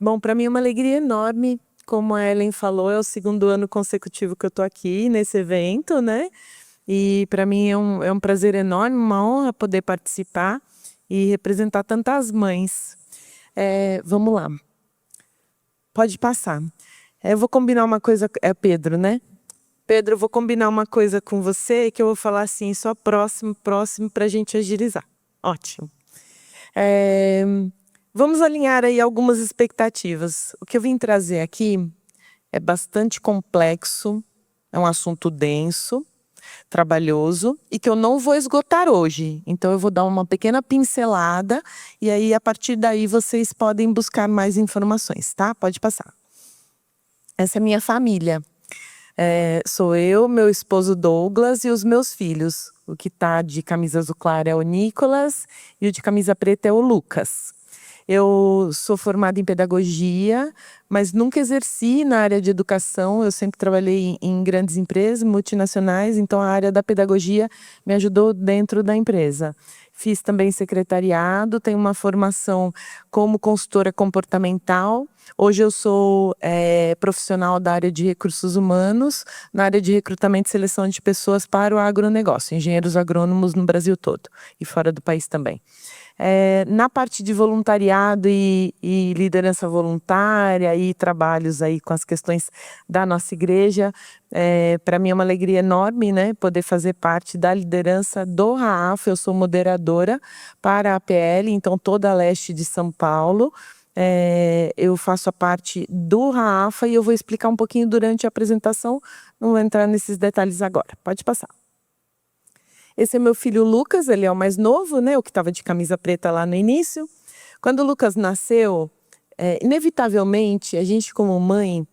Bom, para mim é uma alegria enorme, como a Ellen falou, é o segundo ano consecutivo que eu estou aqui nesse evento, né? E para mim é um prazer enorme, uma honra poder participar e representar tantas mães. Vamos lá. Pode passar. Eu vou combinar uma coisa, é Pedro, né? Pedro, eu vou combinar uma coisa com você que eu vou falar assim, só próximo, para a gente agilizar. Ótimo. Vamos alinhar aí algumas expectativas. O que eu vim trazer aqui é bastante complexo, é um assunto denso, trabalhoso e que eu não vou esgotar hoje. Então eu vou dar uma pequena pincelada e aí a partir daí vocês podem buscar mais informações, tá? Pode passar. Essa é a minha família. Sou eu, meu esposo Douglas e os meus filhos. O que está de camisa azul clara é o Nicolas e o de camisa preta é o Lucas. Eu sou formada em pedagogia, mas nunca exerci na área de educação. Eu sempre trabalhei em grandes empresas multinacionais, então a área da pedagogia me ajudou dentro da empresa. Fiz também secretariado, tenho uma formação como consultora comportamental. Hoje eu sou profissional da área de recursos humanos, na área de recrutamento e seleção de pessoas para o agronegócio, engenheiros agrônomos no Brasil todo e fora do país também. Na parte de voluntariado e liderança voluntária e trabalhos aí com as questões da nossa igreja, para mim é uma alegria enorme, né, poder fazer parte da liderança do RAAF. Eu sou moderadora para a APL, então toda a leste de São Paulo. Eu faço a parte do RAAF e eu vou explicar um pouquinho durante a apresentação, não vou entrar nesses detalhes agora. Pode passar. Esse é meu filho Lucas, ele é o mais novo, né, o que estava de camisa preta lá no início. Quando o Lucas nasceu, inevitavelmente, a gente como mãe,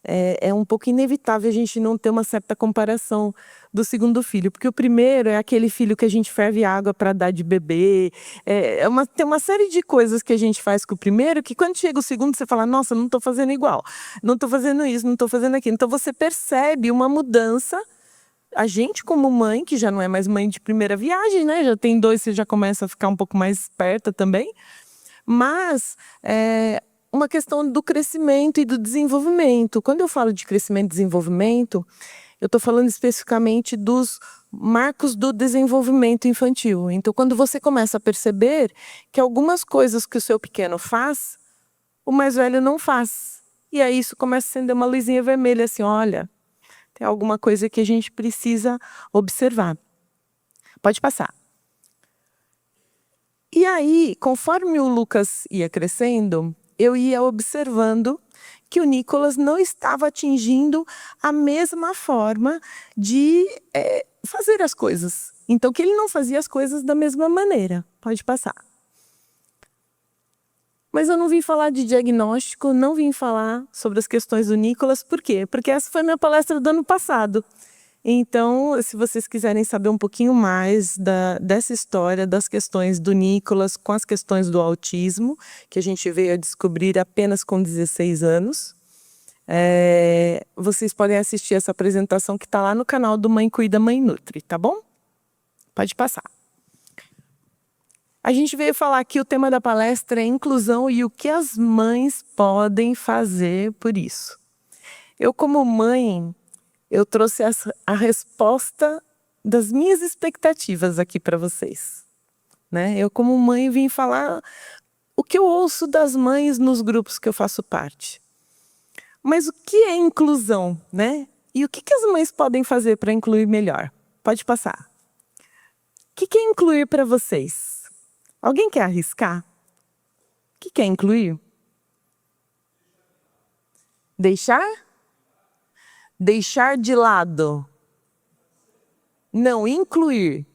é um pouco inevitável a gente não ter uma certa comparação do segundo filho, porque o primeiro é aquele filho que a gente ferve água para dar de bebê, tem uma série de coisas que a gente faz com o primeiro, que quando chega o segundo você fala, nossa, não estou fazendo igual, não estou fazendo isso, não estou fazendo aquilo. Então você percebe uma mudança. A gente como mãe, que já não é mais mãe de primeira viagem, né? Já tem 2, você já começa a ficar um pouco mais esperta também. Mas uma questão do crescimento e do desenvolvimento. Quando eu falo de crescimento e desenvolvimento, eu estou falando especificamente dos marcos do desenvolvimento infantil. Então, quando você começa a perceber que algumas coisas que o seu pequeno faz, o mais velho não faz. E aí isso começa a acender uma luzinha vermelha, assim, olha, tem alguma coisa que a gente precisa observar. Pode passar. E aí, conforme o Lucas ia crescendo, eu ia observando que o Nicolas não estava atingindo a mesma forma de fazer as coisas. Então, que ele não fazia as coisas da mesma maneira. Pode passar. Mas eu não vim falar de diagnóstico, não vim falar sobre as questões do Nicolas. Por quê? Porque essa foi a minha palestra do ano passado. Então, se vocês quiserem saber um pouquinho mais dessa história, das questões do Nicolas com as questões do autismo, que a gente veio a descobrir apenas com 16 anos, vocês podem assistir essa apresentação que está lá no canal do Mãe Cuida, Mãe Nutri, tá bom? Pode passar. A gente veio falar aqui, o tema da palestra é inclusão e o que as mães podem fazer por isso. Eu, como mãe, eu trouxe a resposta das minhas expectativas aqui para vocês. Né? Eu, como mãe, vim falar o que eu ouço das mães nos grupos que eu faço parte. Mas o que é inclusão? Né? E o que as mães podem fazer para incluir melhor? Pode passar. O que é incluir para vocês? Alguém quer arriscar? O que é incluir? Deixar? Deixar de lado. Não, incluir.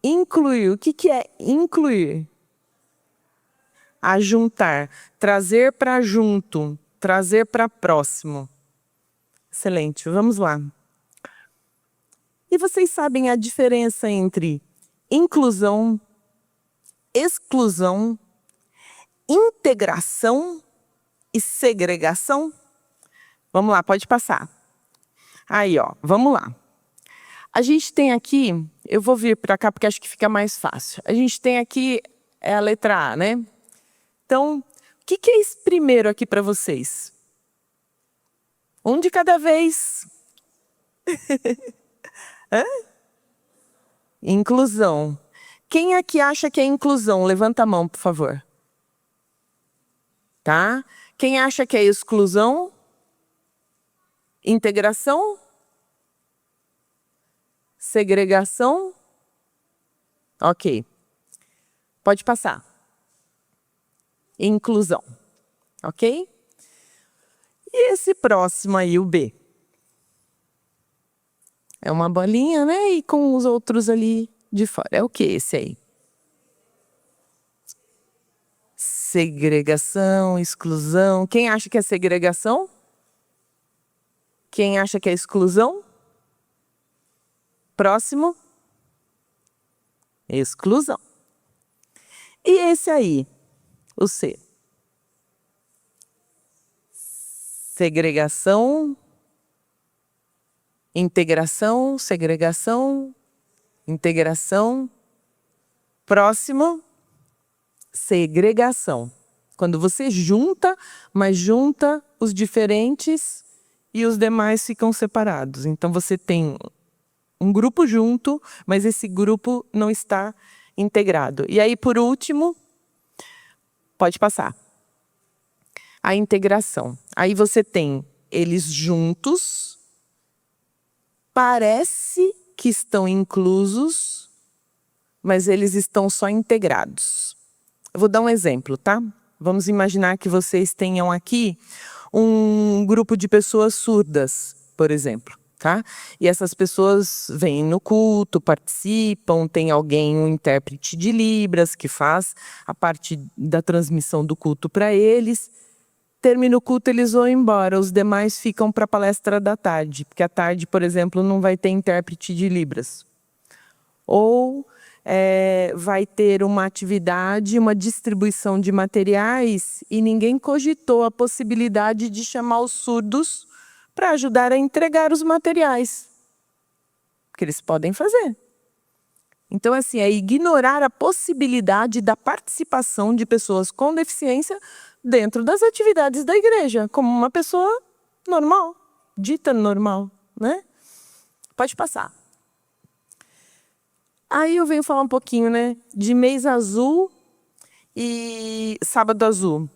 Incluir. O que é incluir? Ajuntar. Trazer para junto. Trazer para próximo. Excelente. Vamos lá. E vocês sabem a diferença entre inclusão, exclusão, integração e segregação? Vamos lá, pode passar. Aí, ó, vamos lá. A gente tem aqui, eu vou vir para cá porque acho que fica mais fácil. A gente tem aqui a letra A, né? Então, o que é esse primeiro aqui para vocês? Um de cada vez. Hã? Inclusão. Quem aqui acha que é inclusão? Levanta a mão, por favor. Tá? Quem acha que é exclusão? Integração? Segregação? Ok. Pode passar. Inclusão. Ok? E esse próximo aí, o B? É uma bolinha, né? E com os outros ali de fora. É o que esse aí? Segregação, exclusão. Quem acha que é segregação? Quem acha que é exclusão? Próximo? Exclusão. E esse aí? O C? Segregação, integração, segregação, integração. Próximo, segregação. Quando você junta, mas junta os diferentes e os demais ficam separados. Então você tem um grupo junto, mas esse grupo não está integrado. E aí, por último, pode passar. A integração. Aí você tem eles juntos, parece que estão inclusos, mas eles estão só integrados. Eu vou dar um exemplo, tá? Vamos imaginar que vocês tenham aqui um grupo de pessoas surdas, por exemplo, tá? E essas pessoas vêm no culto, participam, tem alguém, um intérprete de Libras, que faz a parte da transmissão do culto para eles. Termina o culto, eles vão embora. Os demais ficam para a palestra da tarde, porque à tarde, por exemplo, não vai ter intérprete de Libras. Ou vai ter uma atividade, uma distribuição de materiais e ninguém cogitou a possibilidade de chamar os surdos para ajudar a entregar os materiais. Porque eles podem fazer. Então, assim, é ignorar a possibilidade da participação de pessoas com deficiência dentro das atividades da igreja, como uma pessoa normal, dita normal, né? Pode passar. Aí eu venho falar um pouquinho, né, de mês azul e sábado azul.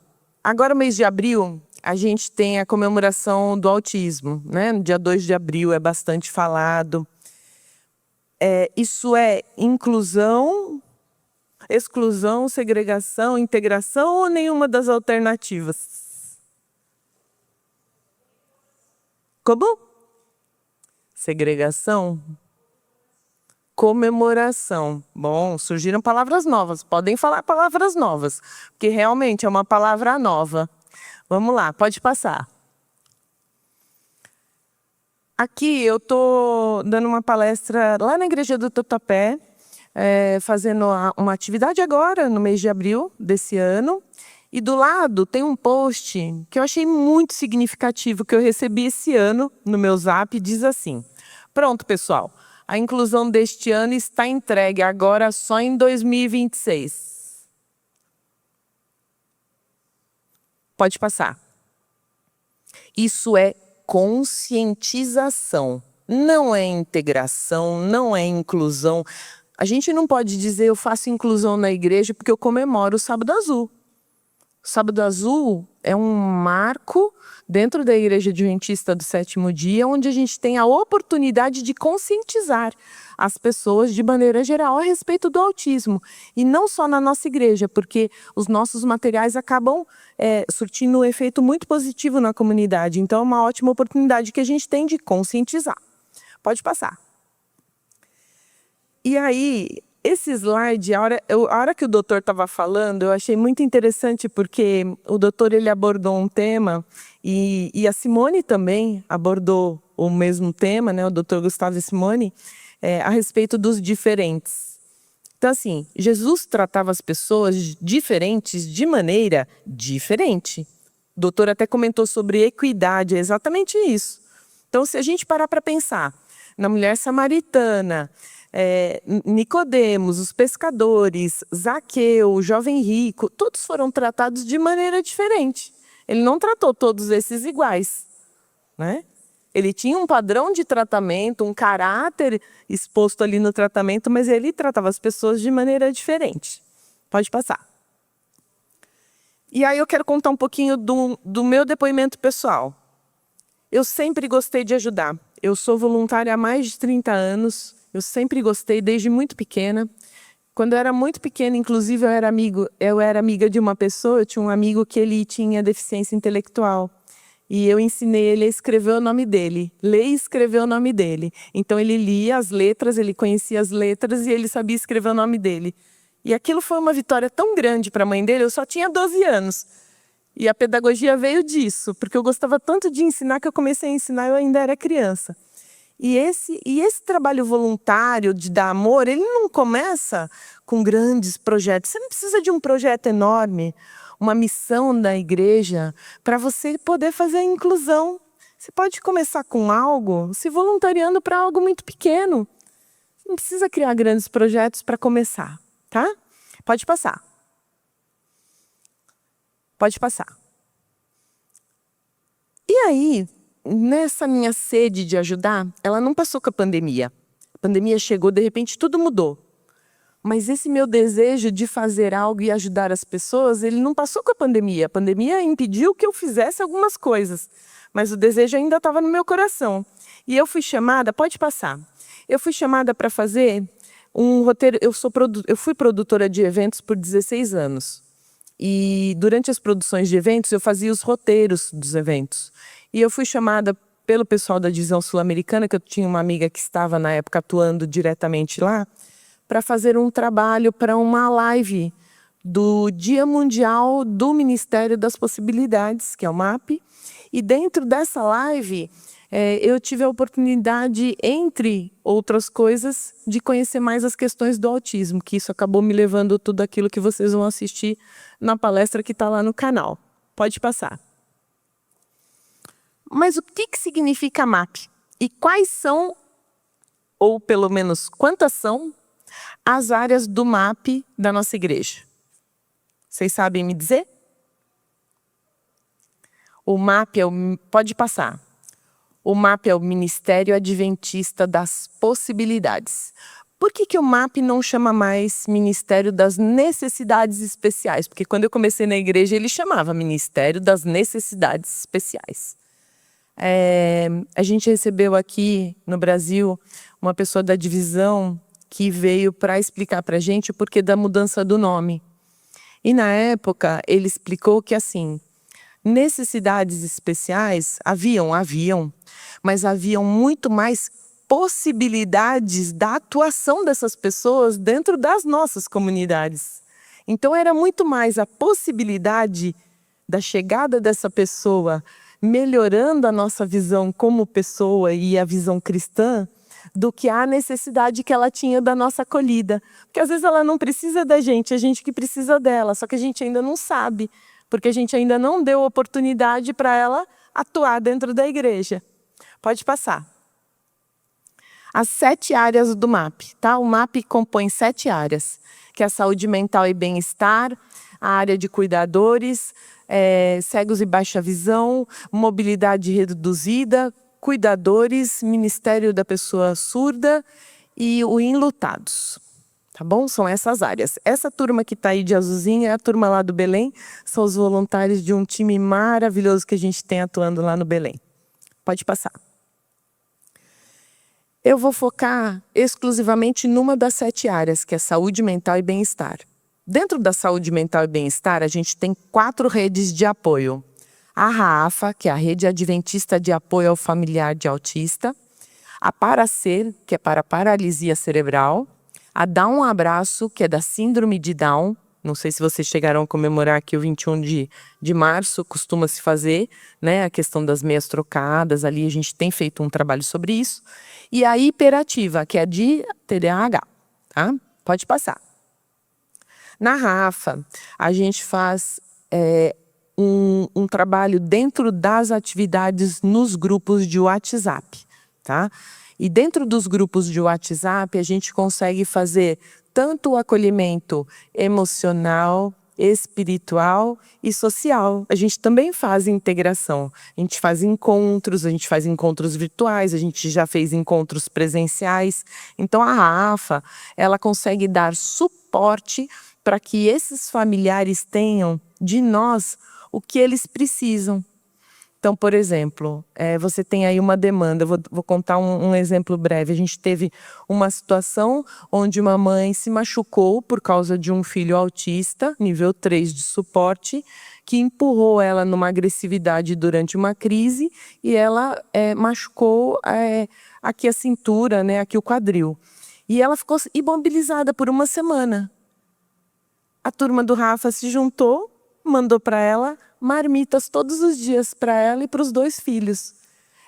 Agora, o mês de abril, a gente tem a comemoração do autismo, né? No dia 2 de abril é bastante falado. Isso é inclusão, exclusão, segregação, integração ou nenhuma das alternativas? Como? Segregação? Comemoração. Bom, surgiram palavras novas. Podem falar palavras novas, porque realmente é uma palavra nova. Vamos lá, pode passar. Aqui eu estou dando uma palestra lá na Igreja do Tatuapé, fazendo uma atividade agora, no mês de abril desse ano. E do lado tem um post que eu achei muito significativo, que eu recebi esse ano no meu Zap, diz assim: pronto, pessoal, a inclusão deste ano está entregue, agora só em 2026. Pode passar. Isso é conscientização, não é integração, não é inclusão. A gente não pode dizer eu faço inclusão na igreja porque eu comemoro o Sábado Azul. O Sábado Azul é um marco dentro da Igreja Adventista do Sétimo Dia, onde a gente tem a oportunidade de conscientizar as pessoas de maneira geral a respeito do autismo. E não só na nossa igreja, porque os nossos materiais acabam surtindo um efeito muito positivo na comunidade. Então é uma ótima oportunidade que a gente tem de conscientizar. Pode passar. E aí, esse slide, a hora que o doutor estava falando, eu achei muito interessante, porque o doutor ele abordou um tema, e a Simone também abordou o mesmo tema, né, o doutor Gustavo Simone, a respeito dos diferentes. Então, assim, Jesus tratava as pessoas diferentes de maneira diferente. O doutor até comentou sobre equidade, é exatamente isso. Então, se a gente parar para pensar na mulher samaritana, Nicodemos, os pescadores, Zaqueu, o jovem rico, todos foram tratados de maneira diferente. Ele não tratou todos esses iguais, né? Ele tinha um padrão de tratamento, um caráter exposto ali no tratamento, mas ele tratava as pessoas de maneira diferente. Pode passar. E aí eu quero contar um pouquinho do meu depoimento pessoal. Eu sempre gostei de ajudar. Eu sou voluntária há mais de 30 anos. Eu sempre gostei, desde muito pequena. Quando eu era muito pequena, inclusive, eu era amiga de uma pessoa. Eu tinha um amigo que ele tinha deficiência intelectual. E eu ensinei ele a escrever o nome dele. Ler e escrever o nome dele. Então ele lia as letras, ele conhecia as letras e ele sabia escrever o nome dele. E aquilo foi uma vitória tão grande para a mãe dele. Eu só tinha 12 anos. E a pedagogia veio disso, porque eu gostava tanto de ensinar que eu comecei a ensinar, eu ainda era criança. E esse trabalho voluntário de dar amor, ele não começa com grandes projetos. Você não precisa de um projeto enorme, uma missão da igreja, para você poder fazer a inclusão. Você pode começar com algo, se voluntariando para algo muito pequeno. Você não precisa criar grandes projetos para começar, tá? Pode passar. Pode passar. E aí, nessa minha sede de ajudar, ela não passou com a pandemia. A pandemia chegou, de repente tudo mudou. Mas esse meu desejo de fazer algo e ajudar as pessoas, ele não passou com a pandemia. A pandemia impediu que eu fizesse algumas coisas, mas o desejo ainda estava no meu coração. E eu fui chamada, pode passar, eu fui chamada para fazer um roteiro. Eu fui produtora de eventos por 16 anos. E durante as produções de eventos, eu fazia os roteiros dos eventos. E eu fui chamada pelo pessoal da divisão sul-americana, que eu tinha uma amiga que estava na época atuando diretamente lá, para fazer um trabalho para uma live do Dia Mundial do Ministério das Possibilidades, que é o MAP. E dentro dessa live, eu tive a oportunidade, entre outras coisas, de conhecer mais as questões do autismo, que isso acabou me levando tudo aquilo que vocês vão assistir na palestra que está lá no canal. Pode passar. Mas o que significa MAP? E quais são, ou pelo menos quantas são, as áreas do MAP da nossa igreja? Vocês sabem me dizer? O MAP pode passar. O MAP é o Ministério Adventista das Possibilidades. Por que o MAP não chama mais Ministério das Necessidades Especiais? Porque quando eu comecei na igreja, ele chamava Ministério das Necessidades Especiais. A gente recebeu aqui no Brasil uma pessoa da divisão que veio para explicar para a gente o porquê da mudança do nome. E na época ele explicou que assim, necessidades especiais haviam, mas haviam muito mais possibilidades da atuação dessas pessoas dentro das nossas comunidades. Então era muito mais a possibilidade da chegada dessa pessoa melhorando a nossa visão como pessoa e a visão cristã, do que a necessidade que ela tinha da nossa acolhida. Porque às vezes ela não precisa da gente, a gente que precisa dela, só que a gente ainda não sabe, porque a gente ainda não deu oportunidade para ela atuar dentro da igreja. Pode passar. As 7 áreas do MAP, tá? O MAP compõe 7 áreas, que é a saúde mental e bem-estar, a área de cuidadores, cegos e baixa visão, mobilidade reduzida, cuidadores, Ministério da Pessoa Surda e o Enlutados. Tá bom? São essas áreas. Essa turma que está aí de azulzinho é a turma lá do Belém, são os voluntários de um time maravilhoso que a gente tem atuando lá no Belém. Pode passar. Eu vou focar exclusivamente numa das 7 áreas, que é saúde mental e bem-estar. Dentro da saúde mental e bem-estar, a gente tem 4 redes de apoio. A RAAFA, que é a Rede Adventista de Apoio ao Familiar de Autista. A Paracer, que é para paralisia cerebral. A Dá um Abraço, que é da síndrome de Down. Não sei se vocês chegaram a comemorar aqui o 21 de março, costuma se fazer, né? A questão das meias trocadas, ali a gente tem feito um trabalho sobre isso. E a Hiperativa, que é de TDAH, tá? Pode passar. Na RAAFA, a gente faz um trabalho dentro das atividades nos grupos de WhatsApp, tá? E dentro dos grupos de WhatsApp, a gente consegue fazer tanto o acolhimento emocional, espiritual e social. A gente também faz integração. A gente faz encontros virtuais, a gente já fez encontros presenciais. Então a Rafa, ela consegue dar suporte para que esses familiares tenham de nós o que eles precisam. Então, por exemplo, você tem aí uma demanda, vou contar um exemplo breve. A gente teve uma situação onde uma mãe se machucou por causa de um filho autista, nível 3 de suporte, que empurrou ela numa agressividade durante uma crise e ela machucou aqui a cintura, né, aqui o quadril. E ela ficou imobilizada por uma semana. A turma do Rafa se juntou, mandou para ela marmitas todos os dias para ela e para os 2 filhos.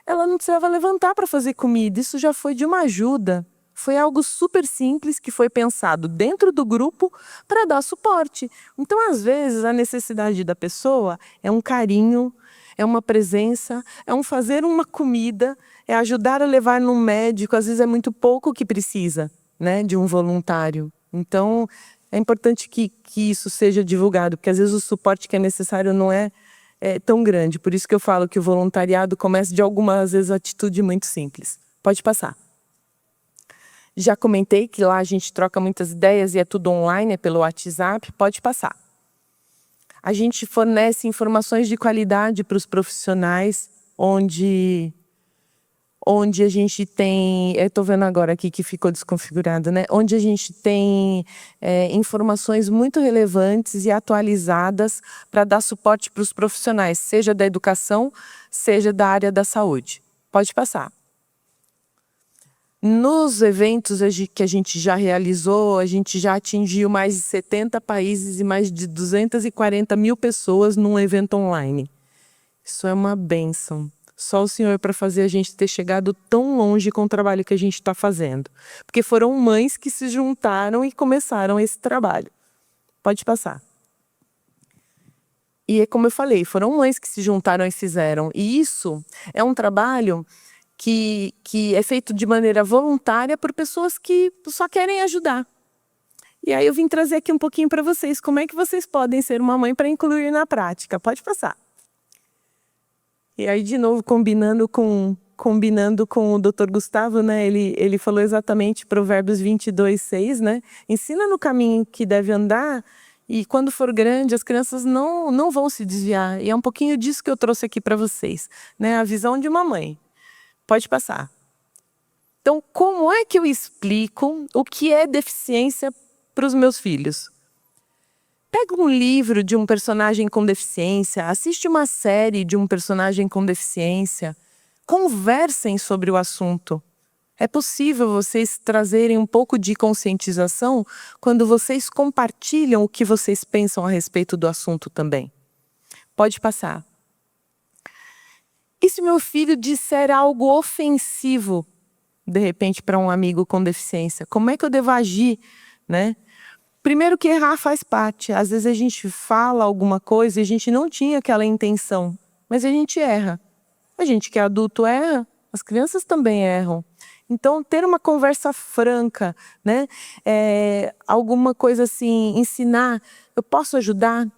Ela não precisava levantar para fazer comida, isso já foi de uma ajuda. Foi algo super simples que foi pensado dentro do grupo para dar suporte. Então, às vezes, a necessidade da pessoa é um carinho, é uma presença, é um fazer uma comida, é ajudar a levar num médico. Às vezes é muito pouco que precisa, né, de um voluntário. Então, é importante que isso seja divulgado, porque às vezes o suporte que é necessário não é tão grande. Por isso que eu falo que o voluntariado começa de alguma, às vezes, atitude muito simples. Pode passar. Já comentei que lá a gente troca muitas ideias e é tudo online, é pelo WhatsApp. Pode passar. A gente fornece informações de qualidade para os profissionais, onde a gente tem, eu estou vendo agora aqui que ficou desconfigurado, né? Onde a gente tem informações muito relevantes e atualizadas para dar suporte para os profissionais, seja da educação, seja da área da saúde. Pode passar. Nos eventos que a gente já realizou, a gente já atingiu mais de 70 países e mais de 240 mil pessoas num evento online. Isso é uma bênção. Só o Senhor para fazer a gente ter chegado tão longe com o trabalho que a gente está fazendo. Porque foram mães que se juntaram e começaram esse trabalho. Pode passar. E é como eu falei, foram mães que se juntaram e fizeram. E isso é um trabalho que é feito de maneira voluntária por pessoas que só querem ajudar. E aí eu vim trazer aqui um pouquinho para vocês como é que vocês podem ser uma mãe para incluir na prática. Pode passar. E aí, de novo, combinando com o Dr. Gustavo, né? Ele falou exatamente Provérbios 22:6, né? Ensina no caminho que deve andar e quando for grande as crianças não vão se desviar. E é um pouquinho disso que eu trouxe aqui para vocês, né? A visão de uma mãe. Pode passar. Então, como é que eu explico o que é deficiência para os meus filhos? Pega um livro de um personagem com deficiência, assiste uma série de um personagem com deficiência, conversem sobre o assunto. É possível vocês trazerem um pouco de conscientização quando vocês compartilham o que vocês pensam a respeito do assunto também. Pode passar. E se meu filho disser algo ofensivo, de repente, para um amigo com deficiência? Como é que eu devo agir, né? Primeiro que errar faz parte. Às vezes a gente fala alguma coisa e a gente não tinha aquela intenção, mas a gente erra. A gente que é adulto erra, as crianças também erram. Então, ter uma conversa franca, né? Alguma coisa assim, ensinar, eu posso ajudar?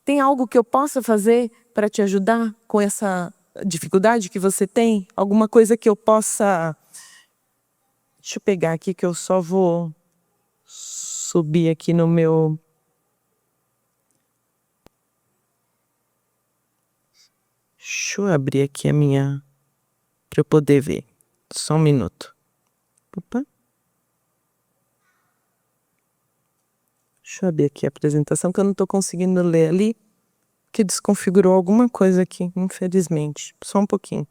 Tem algo que eu possa fazer para te ajudar com essa dificuldade que você tem? Alguma coisa que eu possa... Deixa eu pegar aqui que eu só vou subir aqui no meu... Deixa eu abrir aqui a minha... para eu poder ver. Só um minuto. Opa. Deixa eu abrir aqui a apresentação, que eu não estou conseguindo ler ali, que desconfigurou alguma coisa aqui, infelizmente. Só um pouquinho.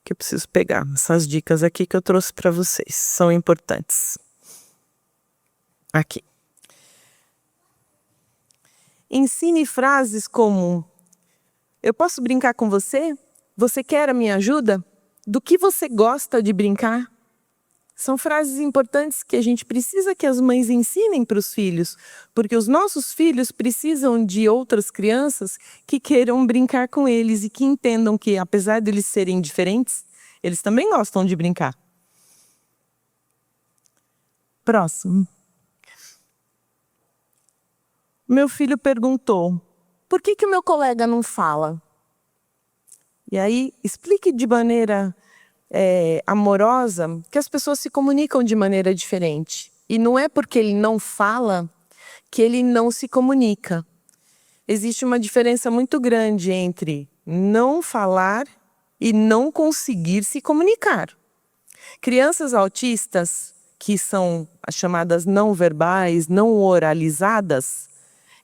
Que eu preciso pegar essas dicas aqui que eu trouxe para vocês. São importantes. Aqui. Ensine frases como: eu posso brincar com você? Você quer a minha ajuda? Do que você gosta de brincar? São frases importantes que a gente precisa que as mães ensinem para os filhos, porque os nossos filhos precisam de outras crianças que queiram brincar com eles e que entendam que, apesar de eles serem diferentes, Eles também gostam de brincar. Próximo. Meu filho perguntou: por que o meu colega não fala? E aí, explique de maneira amorosa que as pessoas se comunicam de maneira diferente. E não é porque ele não fala que ele não se comunica. Existe uma diferença muito grande entre não falar e não conseguir se comunicar. Crianças autistas, que são as chamadas não verbais, não oralizadas,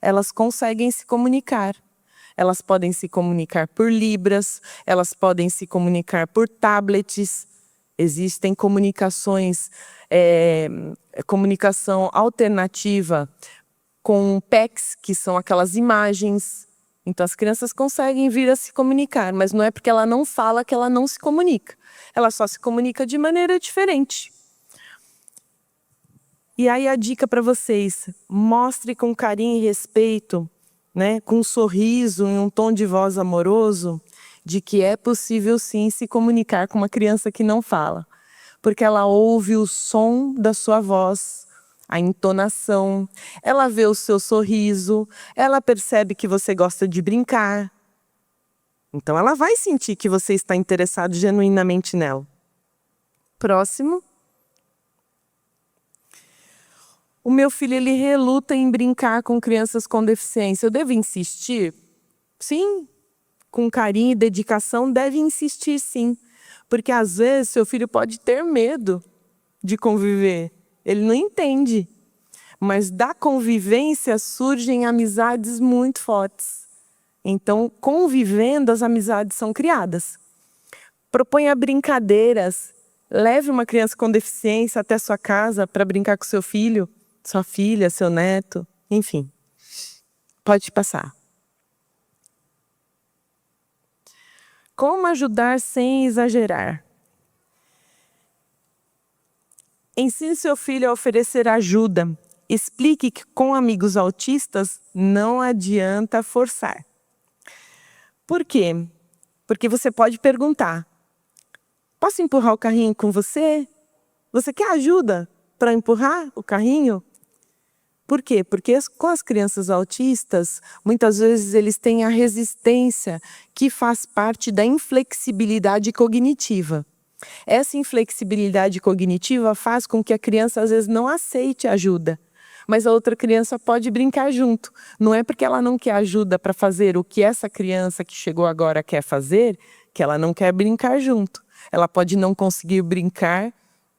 elas conseguem se comunicar. Elas podem se comunicar por libras, elas podem se comunicar por tablets. Existem comunicações, comunicação alternativa com PECs, que são aquelas imagens. Então, as crianças conseguem vir a se comunicar, mas não é porque ela não fala que ela não se comunica. Ela só se comunica de maneira diferente. E aí a dica para vocês: mostre com carinho e respeito, né, com um sorriso e um tom de voz amoroso, de que é possível sim se comunicar com uma criança que não fala. Porque ela ouve o som da sua voz, a entonação, ela vê o seu sorriso, ela percebe que você gosta de brincar. Então ela vai sentir que você está interessado genuinamente nela. Próximo. O meu filho, ele reluta em brincar com crianças com deficiência. Eu devo insistir? Sim. Com carinho e dedicação, deve insistir sim. Porque às vezes seu filho pode ter medo de conviver. Ele não entende. Mas da convivência surgem amizades muito fortes. Então, convivendo, as amizades são criadas. Proponha brincadeiras. Leve uma criança com deficiência até sua casa para brincar com seu filho, sua filha, seu neto, enfim. Pode passar. Como ajudar sem exagerar? Ensine seu filho a oferecer ajuda. Explique que com amigos autistas não adianta forçar. Por quê? Porque você pode perguntar: posso empurrar o carrinho com você? Você quer ajuda para empurrar o carrinho? Por quê? Porque com as crianças autistas, muitas vezes eles têm a resistência que faz parte da inflexibilidade cognitiva. Essa inflexibilidade cognitiva faz com que a criança às vezes não aceite ajuda, mas a outra criança pode brincar junto. Não é porque ela não quer ajuda para fazer o que essa criança que chegou agora quer fazer, que ela não quer brincar junto. Ela pode não conseguir brincar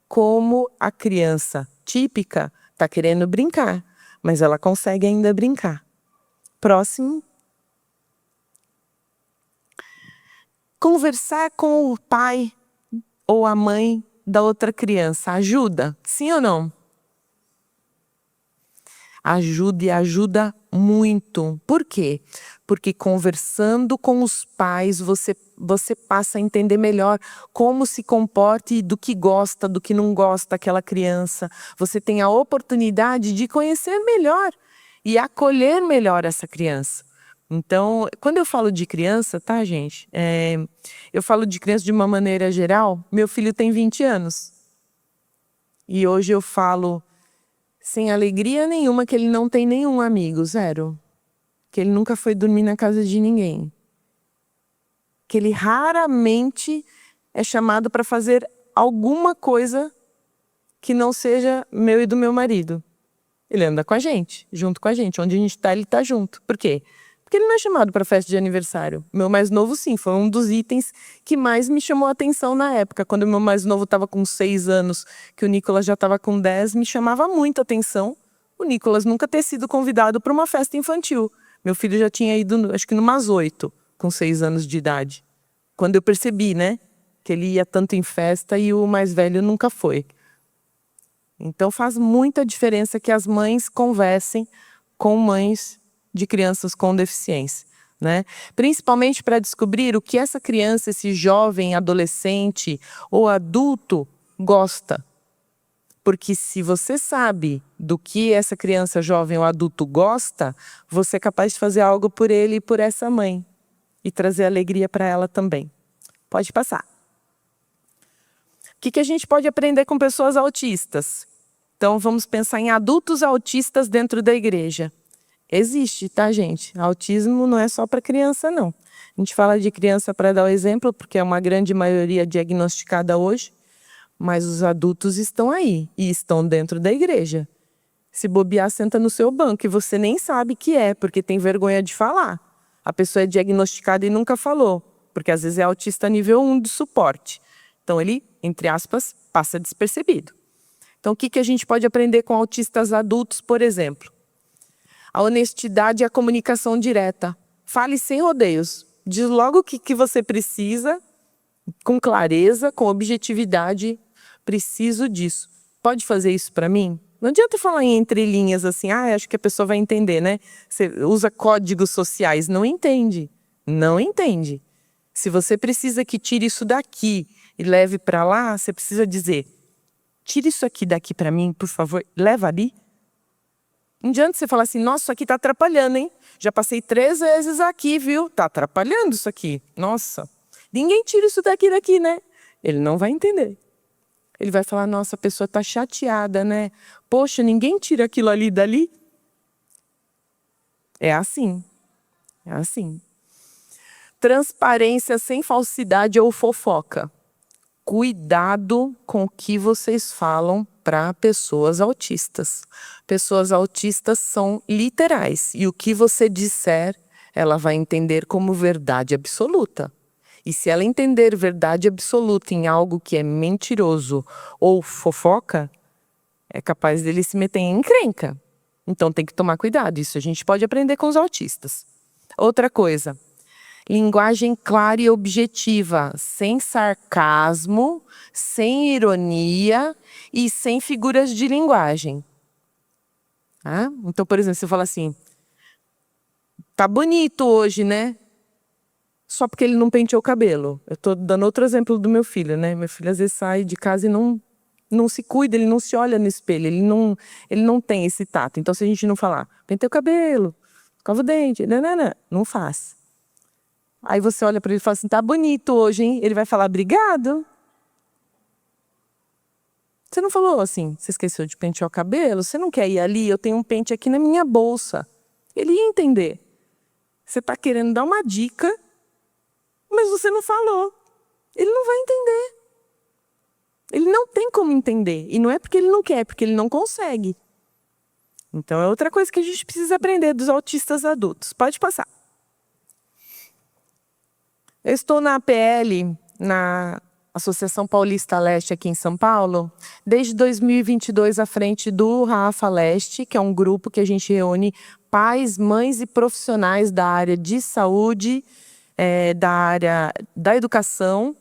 como a criança típica está querendo brincar, mas ela consegue ainda brincar. Próximo. Conversar com o pai ou a mãe da outra criança ajuda? Sim ou não? Ajuda e ajuda muito. Por quê? Porque conversando com os pais, você passa a entender melhor como se comporta e do que gosta, do que não gosta aquela criança. Você tem a oportunidade de conhecer melhor e acolher melhor essa criança. Então, quando eu falo de criança, tá, gente? Eu falo de criança de uma maneira geral. Meu filho tem 20 anos. E hoje eu falo sem alegria nenhuma que ele não tem nenhum amigo, zero. Que ele nunca foi dormir na casa de ninguém. Que ele raramente é chamado para fazer alguma coisa que não seja meu e do meu marido. Ele anda com a gente, junto com a gente. Onde a gente está, ele está junto. Por quê? Porque ele não é chamado para festa de aniversário. Meu mais novo, sim, foi um dos itens que mais me chamou a atenção na época. Quando o meu mais novo estava com 6 anos, que o Nicolas já estava com 10, me chamava muito a atenção o Nicolas nunca ter sido convidado para uma festa infantil. Meu filho já tinha ido, acho que numas 8, com 6 anos de idade. Quando eu percebi, né, que ele ia tanto em festa e o mais velho nunca foi. Então faz muita diferença que as mães conversem com mães de crianças com deficiência, né? Principalmente para descobrir o que essa criança, esse jovem, adolescente ou adulto gosta. Porque se você sabe do que essa criança, jovem ou adulto gosta, você é capaz de fazer algo por ele e por essa mãe. E trazer alegria para ela também. Pode passar. O que a gente pode aprender com pessoas autistas? Então, vamos pensar em adultos autistas dentro da igreja. Existe, tá, gente? Autismo não é só para criança, não. A gente fala de criança para dar o exemplo, porque é uma grande maioria diagnosticada hoje, mas os adultos estão aí e estão dentro da igreja. Se bobear, senta no seu banco e você nem sabe que é, porque tem vergonha de falar. A pessoa é diagnosticada e nunca falou, porque às vezes é autista nível 1 de suporte. Então ele, entre aspas, passa despercebido. Então o que a gente pode aprender com autistas adultos, por exemplo? A honestidade e a comunicação direta. Fale sem rodeios. Diz logo o que você precisa, com clareza, com objetividade. Preciso disso. Pode fazer isso para mim? Não adianta falar em entrelinhas assim, acho que a pessoa vai entender, né? Você usa códigos sociais, não entende. Não entende. Se você precisa que tire isso daqui e leve para lá, você precisa dizer, tire isso aqui daqui para mim, por favor, leva ali. Não adianta você falar assim, nossa, isso aqui está atrapalhando, hein? Já passei 3 vezes aqui, viu? Está atrapalhando isso aqui. Nossa, ninguém tira isso daqui, né? Ele não vai entender. Ele vai falar, nossa, a pessoa está chateada, né? Poxa, ninguém tira aquilo ali dali. É assim. É assim. Transparência sem falsidade ou fofoca. Cuidado com o que vocês falam para pessoas autistas. Pessoas autistas são literais. E o que você disser, ela vai entender como verdade absoluta. E se ela entender verdade absoluta em algo que é mentiroso ou fofoca, é capaz dele se meter em encrenca. Então tem que tomar cuidado. Isso a gente pode aprender com os autistas. Outra coisa, linguagem clara e objetiva, sem sarcasmo, sem ironia e sem figuras de linguagem. Então, por exemplo, você fala assim, tá bonito hoje, né? Só porque ele não penteou o cabelo. Eu estou dando outro exemplo do meu filho, né? Meu filho às vezes sai de casa e não se cuida, ele não se olha no espelho, ele não tem esse tato. Então, se a gente não falar, pentei o cabelo, escova o dente, não faz. Aí você olha para ele e fala assim, tá bonito hoje, hein? Ele vai falar, obrigado. Você não falou assim, você esqueceu de pentear o cabelo? Você não quer ir ali? Eu tenho um pente aqui na minha bolsa. Ele ia entender. Você está querendo dar uma dica, mas você não falou. Ele não vai entender. Ele não tem como entender. E não é porque ele não quer, é porque ele não consegue. Então é outra coisa que a gente precisa aprender dos autistas adultos. Pode passar. Eu estou na APL, na Associação Paulista Leste aqui em São Paulo, desde 2022 à frente do Rafa Leste, que é um grupo que a gente reúne pais, mães e profissionais da área de saúde, da área da educação,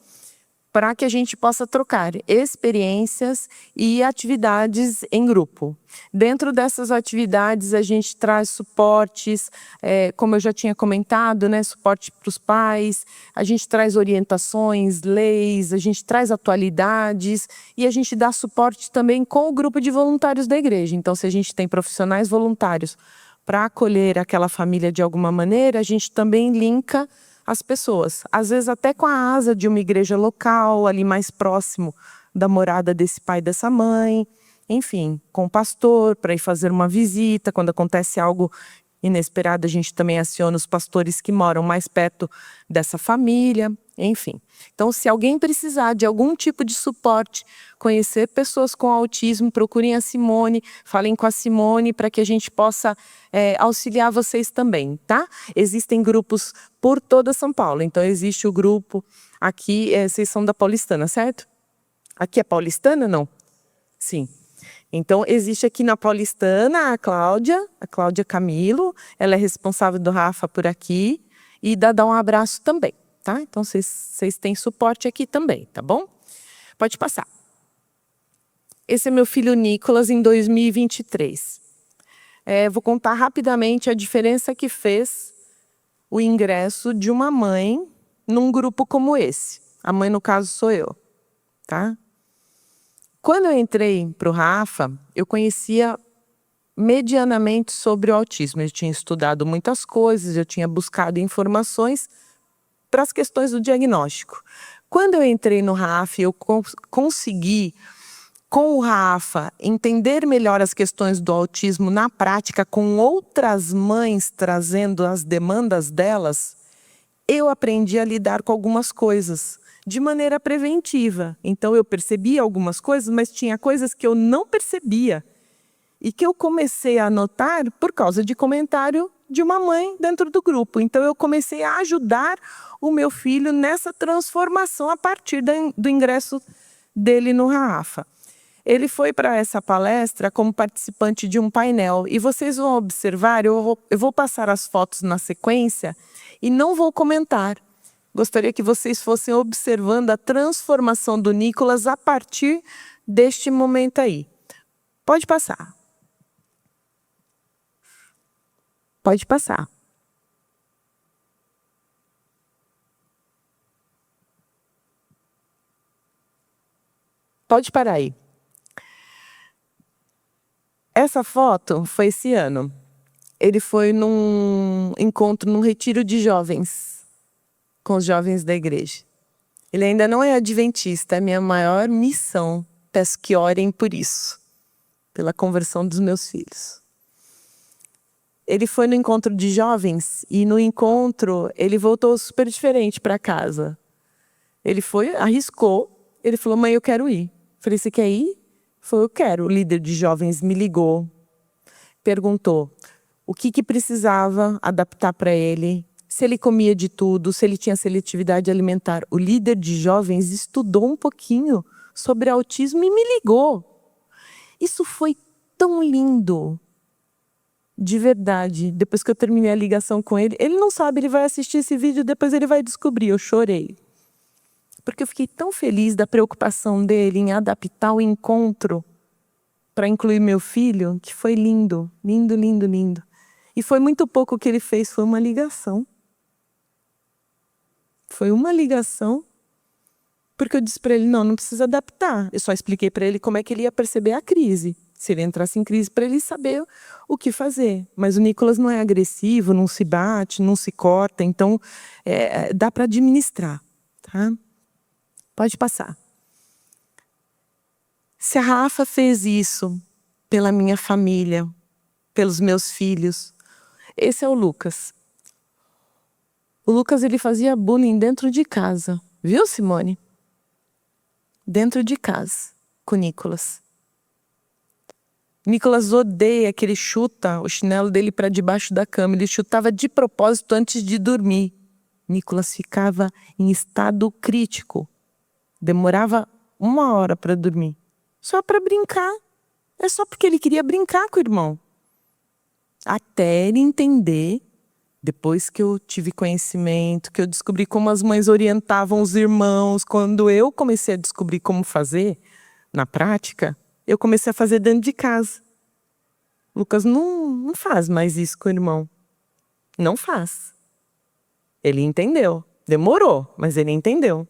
para que a gente possa trocar experiências e atividades em grupo. Dentro dessas atividades, a gente traz suportes, como eu já tinha comentado, né, suporte para os pais, a gente traz orientações, leis, a gente traz atualidades e a gente dá suporte também com o grupo de voluntários da igreja. Então, se a gente tem profissionais voluntários para acolher aquela família de alguma maneira, a gente também linka as pessoas, às vezes até com a asa de uma igreja local, ali mais próximo da morada desse pai e dessa mãe, enfim, com o pastor, para ir fazer uma visita, quando acontece algo inesperado, a gente também aciona os pastores que moram mais perto dessa família, enfim. Então, se alguém precisar de algum tipo de suporte, conhecer pessoas com autismo, procurem a Simone, falem com a Simone para que a gente possa auxiliar vocês também, tá? Existem grupos por toda São Paulo, então existe o grupo aqui, vocês são da Paulistana, certo? Aqui é Paulistana, não? Sim. Então, existe aqui na Paulistana a Cláudia Camilo, ela é responsável do Rafa por aqui, e dá um abraço também, tá? Então, vocês têm suporte aqui também, tá bom? Pode passar. Esse é meu filho Nicolas em 2023. Vou contar rapidamente a diferença que fez o ingresso de uma mãe num grupo como esse. A mãe, no caso, sou eu, tá? Quando eu entrei para o Rafa, eu conhecia medianamente sobre o autismo. Eu tinha estudado muitas coisas, eu tinha buscado informações para as questões do diagnóstico. Quando eu entrei no RAF, eu consegui, com o Rafa, entender melhor as questões do autismo na prática, com outras mães trazendo as demandas delas. Eu aprendi a lidar com algumas coisas de maneira preventiva. Então eu percebia algumas coisas, mas tinha coisas que eu não percebia e que eu comecei a notar por causa de comentário de uma mãe dentro do grupo. Então eu comecei a ajudar o meu filho nessa transformação a partir do ingresso dele no Rafa. Ele foi para essa palestra como participante de um painel. E vocês vão observar, eu vou passar as fotos na sequência e não vou comentar. Gostaria que vocês fossem observando a transformação do Nicolas a partir deste momento aí. Pode passar. Pode passar. Pode parar aí. Essa foto foi esse ano. Ele foi num encontro, num retiro de jovens, com os jovens da igreja. Ele ainda não é adventista, é minha maior missão. Peço que orem por isso, pela conversão dos meus filhos. Ele foi no encontro de jovens e no encontro ele voltou super diferente para casa. Ele foi, arriscou, ele falou: mãe, eu quero ir. Falei: você quer ir? Ele falou: eu quero. O líder de jovens me ligou, perguntou o que precisava adaptar para ele, se ele comia de tudo, se ele tinha seletividade alimentar. O líder de jovens estudou um pouquinho sobre autismo e me ligou. Isso foi tão lindo, de verdade. Depois que eu terminei a ligação com ele, ele não sabe, ele vai assistir esse vídeo, depois ele vai descobrir. Eu chorei. Porque eu fiquei tão feliz da preocupação dele em adaptar o encontro para incluir meu filho, que foi lindo, lindo, lindo, lindo. E foi muito pouco o que ele fez, foi uma ligação. Foi uma ligação, porque eu disse para ele: não precisa adaptar. Eu só expliquei para ele como é que ele ia perceber a crise. Se ele entrasse em crise, para ele saber o que fazer. Mas o Nicolas não é agressivo, não se bate, não se corta, então dá para administrar. Tá? Pode passar. Se a Rafa fez isso pela minha família, pelos meus filhos, esse é o Lucas. O Lucas, ele fazia bullying dentro de casa. Viu, Simone? Dentro de casa, com o Nicolas. Nicolas odeia que ele chuta o chinelo dele para debaixo da cama. Ele chutava de propósito antes de dormir. Nicolas ficava em estado crítico. Demorava 1 hora para dormir. Só para brincar. É só porque ele queria brincar com o irmão. Até ele entender, depois que eu tive conhecimento, que eu descobri como as mães orientavam os irmãos, quando eu comecei a descobrir como fazer, na prática, eu comecei a fazer dentro de casa. Lucas não faz mais isso com o irmão. Não faz. Ele entendeu. Demorou, mas ele entendeu.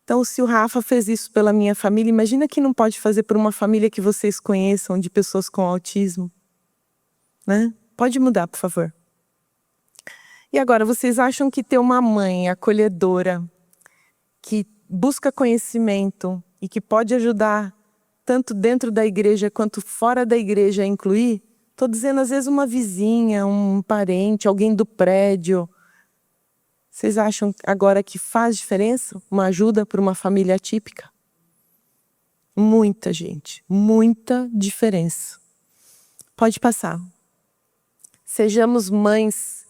Então, se o Rafa fez isso pela minha família, imagina que não pode fazer por uma família que vocês conheçam, de pessoas com autismo. Né? Pode mudar, por favor. E agora, vocês acham que ter uma mãe acolhedora, que busca conhecimento e que pode ajudar tanto dentro da igreja quanto fora da igreja a incluir? Estou dizendo, às vezes, uma vizinha, um parente, alguém do prédio. Vocês acham agora que faz diferença uma ajuda para uma família atípica? Muita gente, muita diferença. Pode passar. Sejamos mães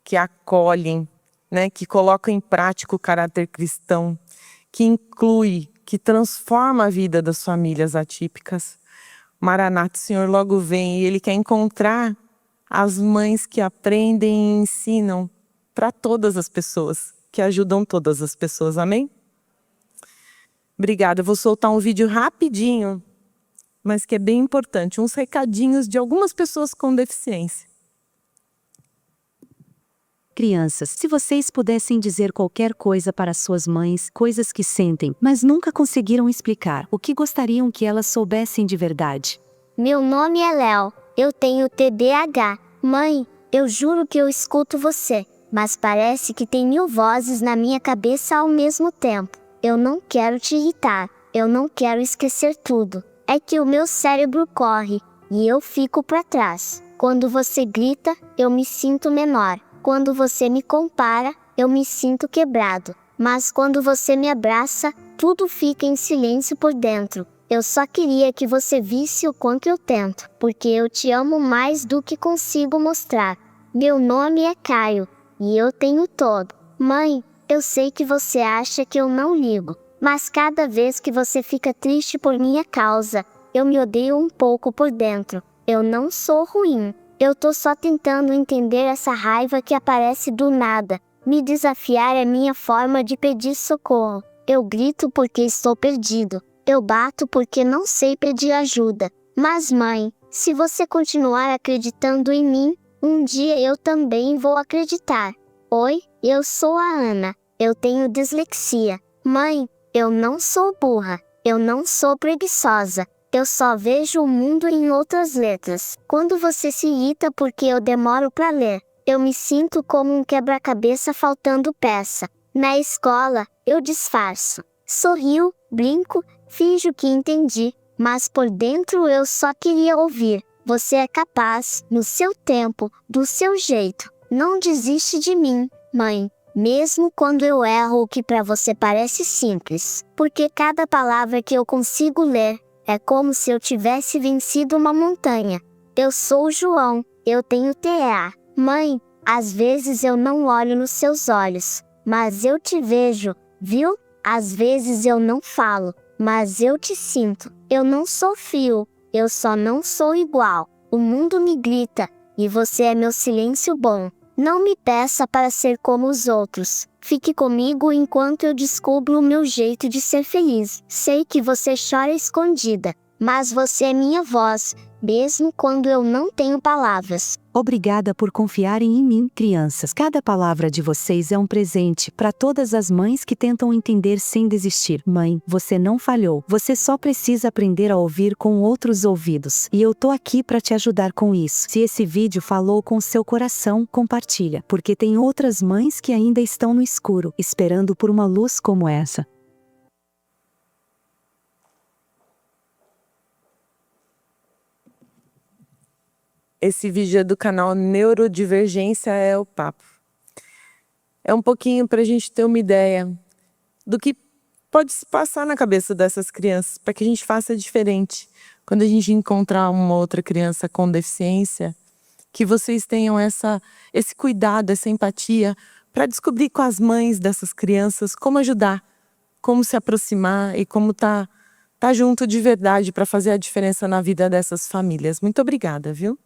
que acolhem, né, que colocam em prática o caráter cristão, que inclui, que transforma a vida das famílias atípicas. Maranata, o Senhor logo vem e Ele quer encontrar as mães que aprendem e ensinam para todas as pessoas, que ajudam todas as pessoas. Amém? Obrigada. Eu vou soltar um vídeo rapidinho, mas que é bem importante. Uns recadinhos de algumas pessoas com deficiência. Crianças, se vocês pudessem dizer qualquer coisa para suas mães, coisas que sentem, mas nunca conseguiram explicar, o que gostariam que elas soubessem de verdade? Meu nome é Léo. Eu tenho TDAH. Mãe, eu juro que eu escuto você. mas parece que tem 1000 vozes na minha cabeça ao mesmo tempo. Eu não quero te irritar, eu não quero esquecer tudo. É que o meu cérebro corre, e eu fico para trás. Quando você grita, eu me sinto menor. Quando você me compara, eu me sinto quebrado. Mas quando você me abraça, tudo fica em silêncio por dentro. Eu só queria que você visse o quanto eu tento, porque eu te amo mais do que consigo mostrar. Meu nome é Caio, e eu tenho todo. Mãe, eu sei que você acha que eu não ligo, mas cada vez que você fica triste por minha causa, eu me odeio um pouco por dentro. Eu não sou ruim, eu tô só tentando entender essa raiva que aparece do nada. Me desafiar é minha forma de pedir socorro. Eu grito porque estou perdido. Eu bato porque não sei pedir ajuda. Mas mãe, se você continuar acreditando em mim, um dia eu também vou acreditar. Oi, eu sou a Ana. Eu tenho dislexia. Mãe, eu não sou burra. Eu não sou preguiçosa. Eu só vejo o mundo em outras letras. Quando você se irrita porque eu demoro para ler, eu me sinto como um quebra-cabeça faltando peça. Na escola, eu disfarço. Sorrio, brinco, finjo que entendi, mas por dentro eu só queria ouvir. Você é capaz, no seu tempo, do seu jeito. Não desiste de mim, mãe, mesmo quando eu erro o que para você parece simples. Porque cada palavra que eu consigo ler, é como se eu tivesse vencido uma montanha. Eu sou o João, eu tenho TEA. Mãe, às vezes eu não olho nos seus olhos, mas eu te vejo, viu? Às vezes eu não falo, mas eu te sinto. Eu não sou frio, eu só não sou igual. O mundo me grita, e você é meu silêncio bom. Não me peça para ser como os outros. Fique comigo enquanto eu descubro o meu jeito de ser feliz. Sei que você chora escondida, mas você é minha voz, mesmo quando eu não tenho palavras. Obrigada por confiarem em mim, crianças. Cada palavra de vocês é um presente para todas as mães que tentam entender sem desistir. Mãe, você não falhou. Você só precisa aprender a ouvir com outros ouvidos. E eu tô aqui para te ajudar com isso. Se esse vídeo falou com seu coração, compartilha, porque tem outras mães que ainda estão no escuro, esperando por uma luz como essa. Esse vídeo é do canal Neurodivergência é o Papo. É um pouquinho para a gente ter uma ideia do que pode se passar na cabeça dessas crianças, para que a gente faça diferente. Quando a gente encontrar uma outra criança com deficiência, que vocês tenham esse cuidado, essa empatia, para descobrir com as mães dessas crianças como ajudar, como se aproximar e como tá junto de verdade para fazer a diferença na vida dessas famílias. Muito obrigada, viu?